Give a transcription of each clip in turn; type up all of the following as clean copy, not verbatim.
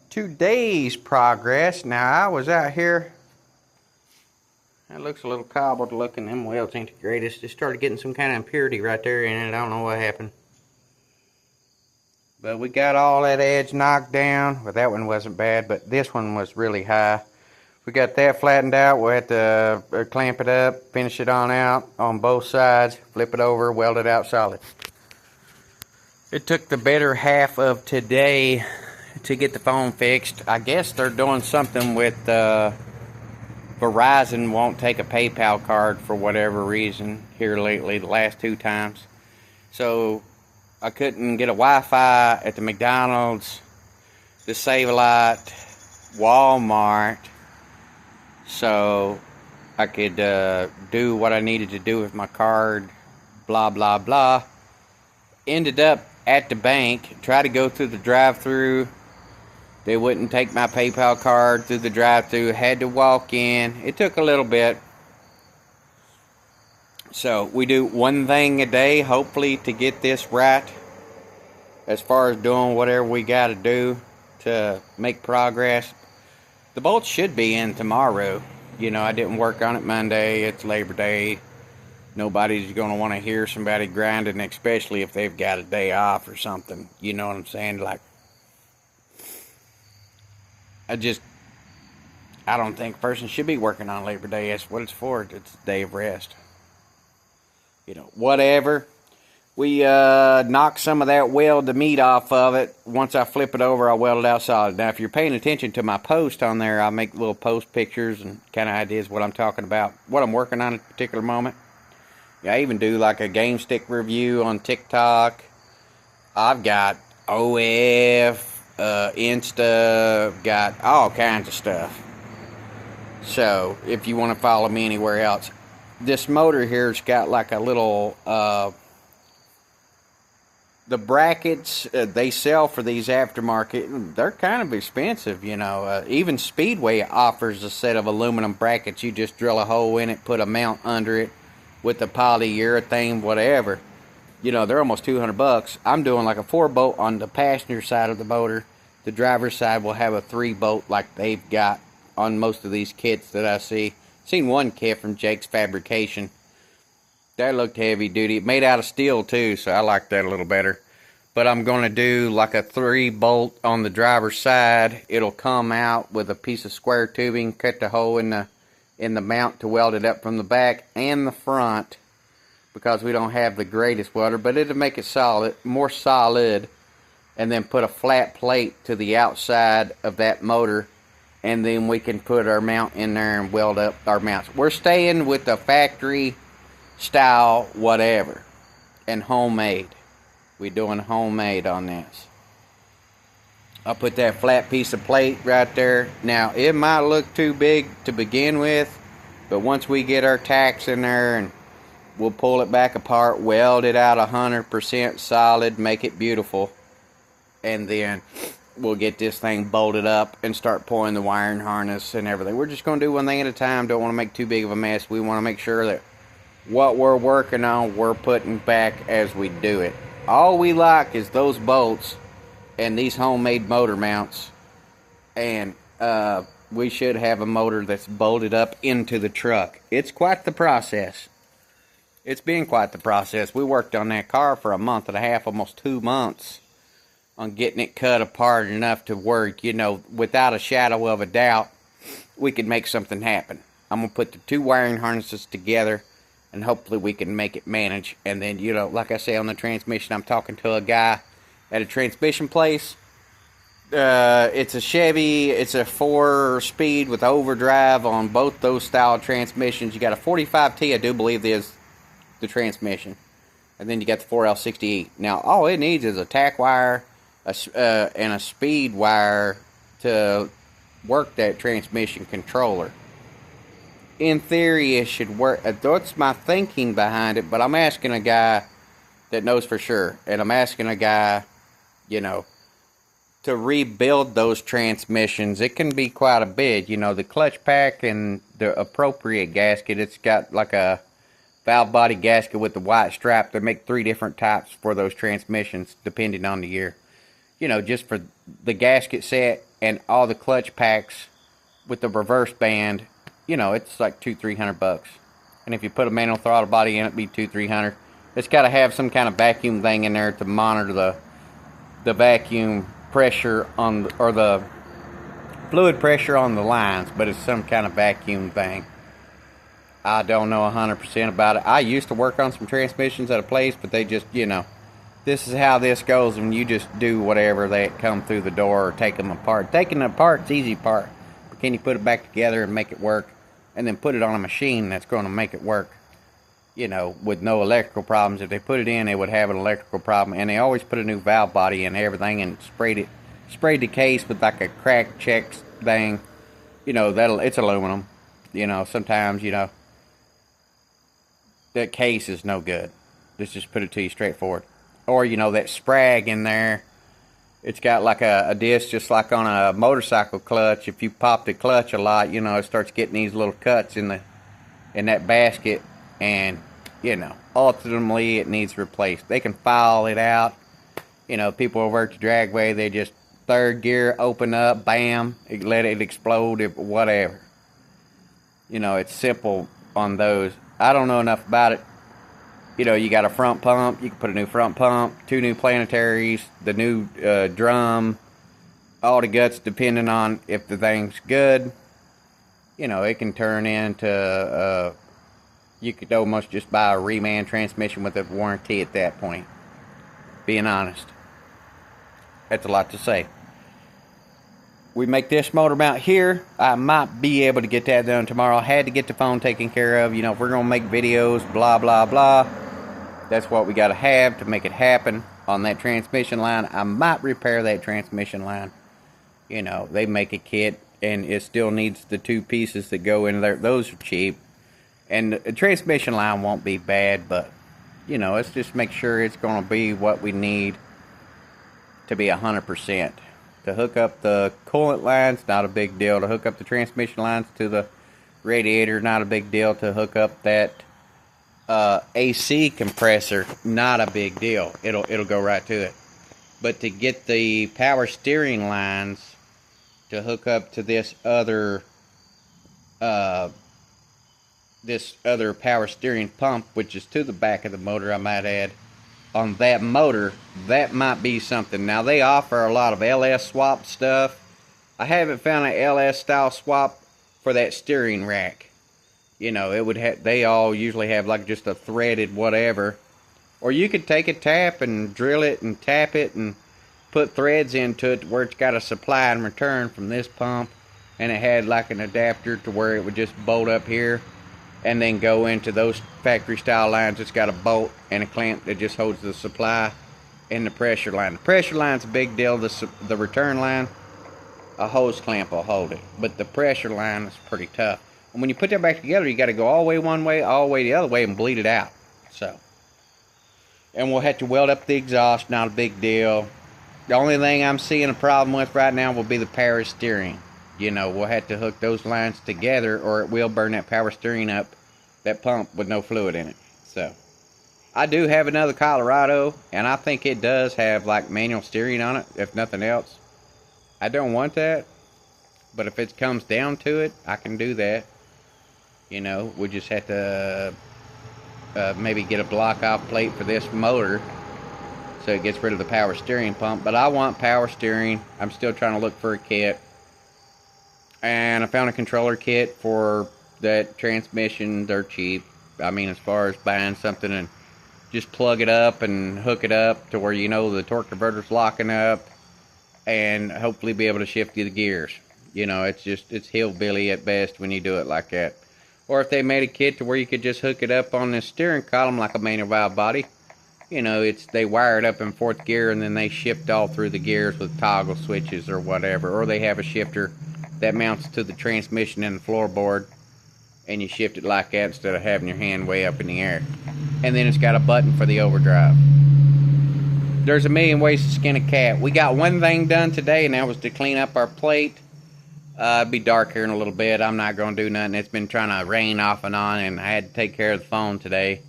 today's progress. Now, I was out here. That looks a little cobbled looking. Them welds ain't the greatest. It started getting some kind of impurity right there in it. I don't know what happened. But we got all that edge knocked down. Well, that one wasn't bad, but this one was really high. We got that flattened out. We'll have to clamp it up, finish it on out on both sides, flip it over, weld it out solid. It took the better half of today to get the phone fixed. I guess they're doing something with Verizon won't take a PayPal card for whatever reason here lately, the last 2 times. So I couldn't get a Wi-Fi at the McDonald's, the Save-A-Lot, Walmart, so I could do what I needed to do with my card, blah, blah, blah. Ended up at the bank, tried to go through the drive-thru. They wouldn't take my PayPal card through the drive-thru. Had to walk in. It took a little bit. So we do one thing a day, hopefully, to get this right. As far as doing whatever we got to do to make progress. The bolts should be in tomorrow. You know, I didn't work on it Monday. It's Labor Day. Nobody's going to want to hear somebody grinding, especially if they've got a day off or something. You know what I'm saying? Like, I don't think a person should be working on Labor Day. That's what it's for. It's a day of rest. You know, whatever. We knock some of that weld, the meat off of it. Once I flip it over, I weld it out solid. Now, if you're paying attention to my post on there, I make little post pictures and kind of ideas what I'm talking about, what I'm working on at a particular moment. Yeah, I even do like a game stick review on TikTok. I've got OF, Insta, got all kinds of stuff. So, if you want to follow me anywhere else. This motor here's got like a little, the brackets they sell for these aftermarket, they're kind of expensive, you know. Even Speedway offers a set of aluminum brackets. You just drill a hole in it, put a mount under it with the polyurethane, whatever. You know, they're almost $200. I'm doing like a 4-bolt on the passenger side of the motor. The driver's side will have a 3-bolt like they've got on most of these kits that I see. Seen one kit from Jake's Fabrication. That looked heavy duty. Made out of steel too, so I like that a little better. But I'm going to do like a 3-bolt on the driver's side. It'll come out with a piece of square tubing, cut the hole in the mount to weld it up from the back and the front, because we don't have the greatest welder, but it'll make it solid, more solid, and then put a flat plate to the outside of that motor, and then we can put our mount in there and weld up our mounts. We're staying with the factory style whatever and homemade. We're doing homemade on this. I'll put that flat piece of plate right there. Now, it might look too big to begin with, but once we get our tacks in there, and we'll pull it back apart, weld it out 100% solid, make it beautiful, and then we'll get this thing bolted up and start pulling the wiring harness and everything. We're just going to do one thing at a time. Don't want to make too big of a mess. We want to make sure that what we're working on, we're putting back as we do it. All we like is those bolts and these homemade motor mounts, and we should have a motor that's bolted up into the truck. It's quite the process. It's been quite the process. We worked on that car for a month and a half, almost 2 months, on getting it cut apart enough to work. You know, without a shadow of a doubt, we could make something happen. I'm going to put the 2 wiring harnesses together, and hopefully we can make it manage. And then, you know, like I say on the transmission, I'm talking to a guy at a transmission place. It's a Chevy. It's a 4-speed with overdrive on both those style transmissions. You got a 45T, I do believe is the transmission. And then you got the 4L60E. Now, all it needs is a tack wire and a speed wire to work that transmission controller. In theory, it should work. That's my thinking behind it, but I'm asking a guy that knows for sure. And I'm asking a guy, you know, to rebuild those transmissions. It can be quite a bit. You know, the clutch pack and the appropriate gasket, it's got like a valve body gasket with the white stripe. They make 3 different types for those transmissions, depending on the year. You know, just for the gasket set, and all the clutch packs with the reverse band, you know, it's like $200-300. And if you put a manual throttle body in, it'd be $200-300. It's got to have some kind of vacuum thing in there to monitor the vacuum pressure on the, or the fluid pressure on the lines, but it's some kind of vacuum thing. I don't know 100% about it. I used to work on some transmissions at a place, but they just, you know, this is how this goes when you just do whatever they come through the door or take them apart. Taking them apart's the easy part, but can you put it back together and make it work, and then put it on a machine that's going to make it work, you know, with no electrical problems? If they put it in, they would have an electrical problem, and they always put a new valve body in everything and sprayed the case with like a crack check thing. You know, it's aluminum. You know, sometimes, you know, that case is no good. Let's just put it to you straightforward. Or, you know, that sprag in there, it's got like a disc just like on a motorcycle clutch. If you pop the clutch a lot, you know, it starts getting these little cuts in that basket, and, you know, ultimately it needs replaced. They can file it out. You know, people over at the dragway, they just third gear, open up, bam, let it explode, whatever. You know, it's simple on those. I don't know enough about it. You know, you got a front pump, you can put a new front pump, 2 new planetaries, the new drum, all the guts depending on if the thing's good. You know, it can turn into, you could almost just buy a reman transmission with a warranty at that point. Being honest. That's a lot to say. We make this motor mount here. I might be able to get that done tomorrow. I had to get the phone taken care of. You know, if we're going to make videos, blah, blah, blah, that's what we got to have to make it happen on that transmission line. I might repair that transmission line. You know, they make a kit, and it still needs the 2 pieces that go in there. Those are cheap. And the transmission line won't be bad, but, you know, let's just make sure it's going to be what we need to be 100%. To hook up the coolant lines, not a big deal. To hook up the transmission lines to the radiator, not a big deal. To hook up that AC compressor, not a big deal. It'll go right to it. But to get the power steering lines to hook up to this other power steering pump, which is to the back of the motor, I might add, on that motor, that might be something. Now, they offer a lot of LS swap stuff. I haven't found an LS style swap for that steering rack. You know, it would have, they all usually have like just a threaded whatever. Or you could take a tap and drill it and tap it and put threads into it where it's got a supply and return from this pump, and it had like an adapter to where it would just bolt up here and then go into those factory style lines. It's got a bolt and a clamp that just holds the supply and the pressure line. The pressure line's a big deal. The return line, a hose clamp will hold it, but the pressure line is pretty tough. And when you put that back together, you got to go all the way one way, all the way the other way, and bleed it out. So, and we'll have to weld up the exhaust. Not a big deal. The only thing I'm seeing a problem with right now will be the power steering. You know, we'll have to hook those lines together, or it will burn that power steering up, that pump with no fluid in it. So, I do have another Colorado, and I think it does have like manual steering on it, if nothing else. I don't want that, but if it comes down to it, I can do that. You know, we just have to maybe get a block off plate for this motor so it gets rid of the power steering pump. But I want power steering. I'm still trying to look for a kit. And I found a controller kit for that transmission. They're cheap. I mean, as far as buying something and just plug it up and hook it up to where you know the torque converter's locking up, and hopefully be able to shift the gears. You know, it's hillbilly at best when you do it like that. Or if they made a kit to where you could just hook it up on this steering column like a manual valve body. You know, they wire it up in 4th gear, and then they shift all through the gears with toggle switches or whatever. Or they have a shifter that mounts to the transmission and the floorboard, and you shift it like that instead of having your hand way up in the air. And then it's got a button for the overdrive. There's a million ways to skin a cat. We got one thing done today, and that was to clean up our plate. It'll be dark here in a little bit. I'm not going to do nothing. It's been trying to rain off and on, and I had to take care of the phone today.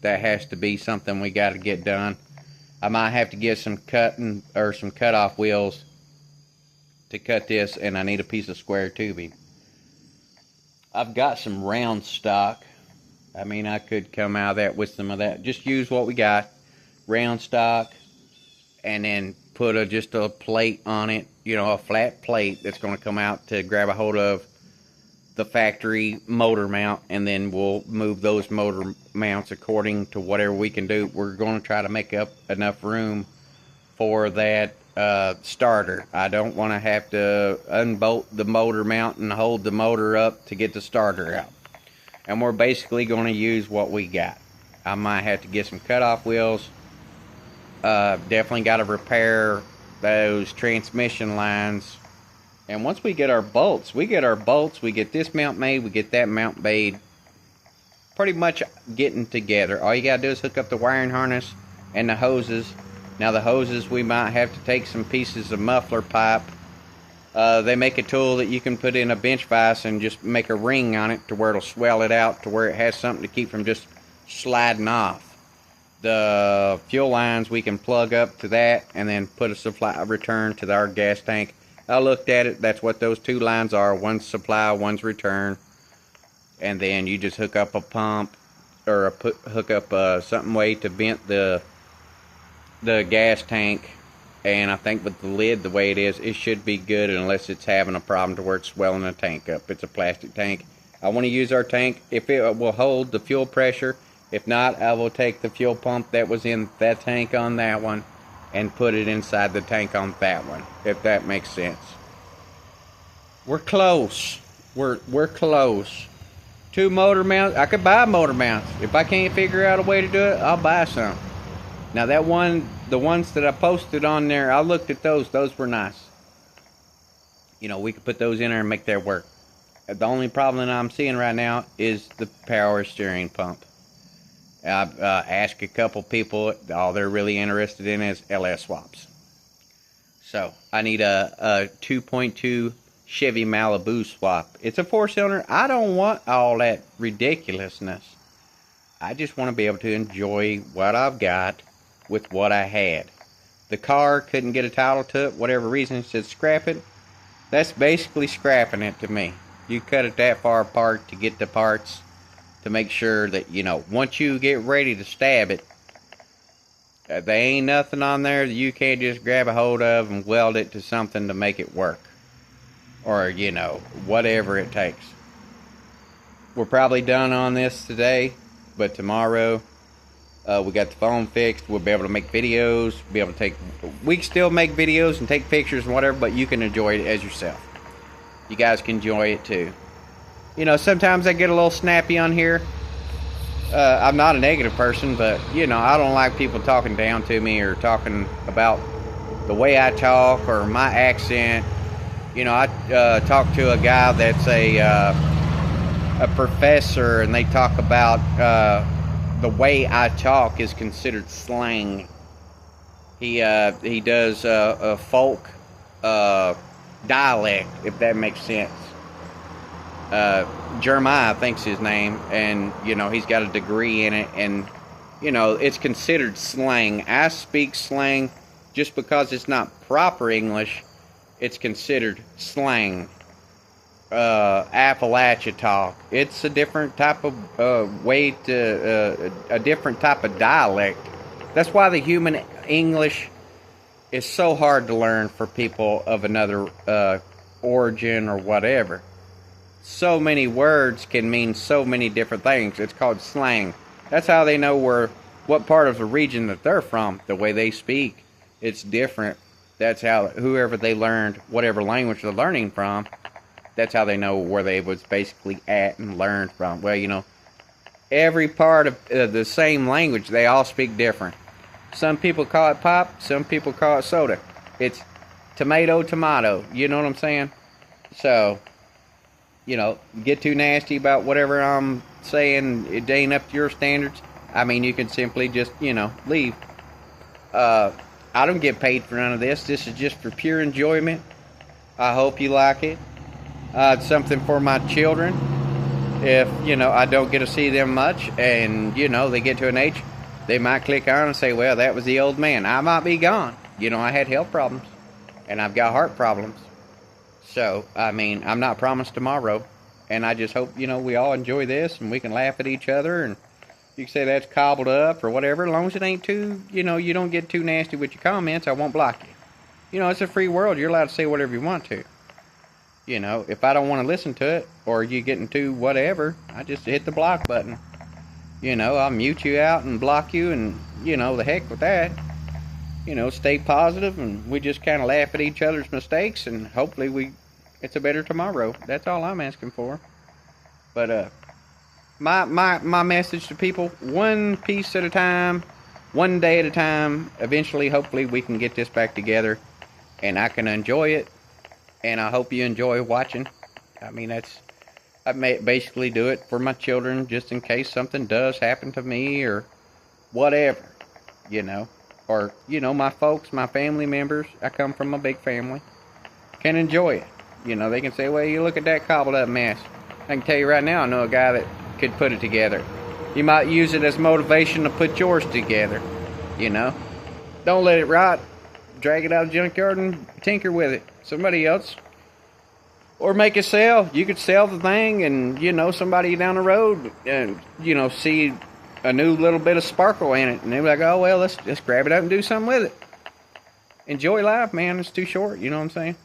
That has to be something we got to get done. I might have to get some cutoff wheels to cut this, and I need a piece of square tubing. I've got some round stock. I mean, I could come out of that with some of that. Just use what we got, round stock, and then put just a plate on it, a flat plate that's going to come out to grab a hold of the factory motor mount, and then we'll move those motor mounts according to whatever we can do. We're going to try to make up enough room for that starter. I don't want to have to unbolt the motor mount and hold the motor up to get the starter out. And we're basically going to use what we got. I might have to get some cutoff wheels. Definitely got to repair those transmission lines. And once we get our bolts, we get this mount made, we get that mount made, pretty much getting together. All you got to do is hook up the wiring harness and the hoses. Now the hoses, we might have to take some pieces of muffler pipe. They make a tool that you can put in a bench vise and just make a ring on it to where it'll swell it out to where it has something to keep from just sliding off. The fuel lines, we can plug up to that and then put a supply return to our gas tank. I looked at it, that's what those two lines are. One's supply, one's return. And then you just hook up a pump or hook up something way to vent the gas tank. And I think with the lid the way it is, it should be good unless it's having a problem to where it's swelling the tank up. It's a plastic tank. I want to use our tank if it will hold the fuel pressure. If not, I will take the fuel pump that was in that tank on that one and put it inside the tank on that one, if that makes sense. We're close. We're close. 2 motor mounts. I could buy motor mounts. If I can't figure out a way to do it, I'll buy some. Now that one, the ones that I posted on there, I looked at those. Those were nice. We could put those in there and make that work. The only problem that I'm seeing right now is the power steering pump. I've asked a couple people, all they're really interested in is LS swaps. So, I need a 2.2 Chevy Malibu swap. It's a 4-cylinder. I don't want all that ridiculousness. I just want to be able to enjoy what I've got with what I had. The car couldn't get a title to it, whatever reason, it said scrap it. That's basically scrapping it to me. You cut it that far apart to get the parts, to make sure that, once you get ready to stab it, there ain't nothing on there that you can't just grab a hold of and weld it to something to make it work. Or, whatever it takes. We're probably done on this today, but tomorrow, we got the phone fixed. We'll be able to make videos, we can still make videos and take pictures and whatever, but you can enjoy it as yourself. You guys can enjoy it too. Sometimes I get a little snappy on here. I'm not a negative person, but, I don't like people talking down to me or talking about the way I talk or my accent. I talked to a guy that's a professor, and they talk about the way I talk is considered slang. He does a folk dialect, if that makes sense. Jeremiah, I think's his name, and he's got a degree in it, and it's considered slang. I speak slang just because it's not proper English. It's considered slang. Appalachia talk. It's a different type of a different type of dialect. That's why the human English is so hard to learn for people of another origin or whatever. So many words can mean so many different things. It's called slang. That's how they know what part of the region that they're from. The way they speak, it's different. That's how whoever they learned, whatever language they're learning from, that's how they know where they was basically at and learned from. Well, every part of the same language, they all speak different. Some people call it pop, some people call it soda. It's tomato, tomato. You know what I'm saying? So, get too nasty about whatever I'm saying, it ain't up to your standards. I mean, you can simply just, leave. I don't get paid for none of this. This is just for pure enjoyment. I hope you like it. It's something for my children. If, I don't get to see them much and, they get to an age, they might click on and say, well, that was the old man. I might be gone. I had health problems and I've got heart problems. So, I mean, I'm not promised tomorrow. And I just hope, we all enjoy this and we can laugh at each other. And you can say that's cobbled up or whatever. As long as it ain't too, you don't get too nasty with your comments, I won't block you. It's a free world. You're allowed to say whatever you want to. If I don't want to listen to it or you getting too whatever, I just hit the block button. I'll mute you out and block you and, the heck with that. Stay positive and we just kind of laugh at each other's mistakes and hopefully it's a better tomorrow. That's all I'm asking for. But my message to people, one piece at a time, one day at a time. Eventually, hopefully, we can get this back together and I can enjoy it. And I hope you enjoy watching. I mean, I may basically do it for my children just in case something does happen to me or whatever, Or, my folks, my family members, I come from a big family, can enjoy it. They can say, well, you look at that cobbled up mess. I can tell you right now, I know a guy that could put it together. You might use it as motivation to put yours together, Don't let it rot. Drag it out of the junkyard and tinker with it. Somebody else. Or make it sell. You could sell the thing and, somebody down the road, see a new little bit of sparkle in it. And they're like, oh, well, let's grab it up and do something with it. Enjoy life, man. It's too short. You know what I'm saying?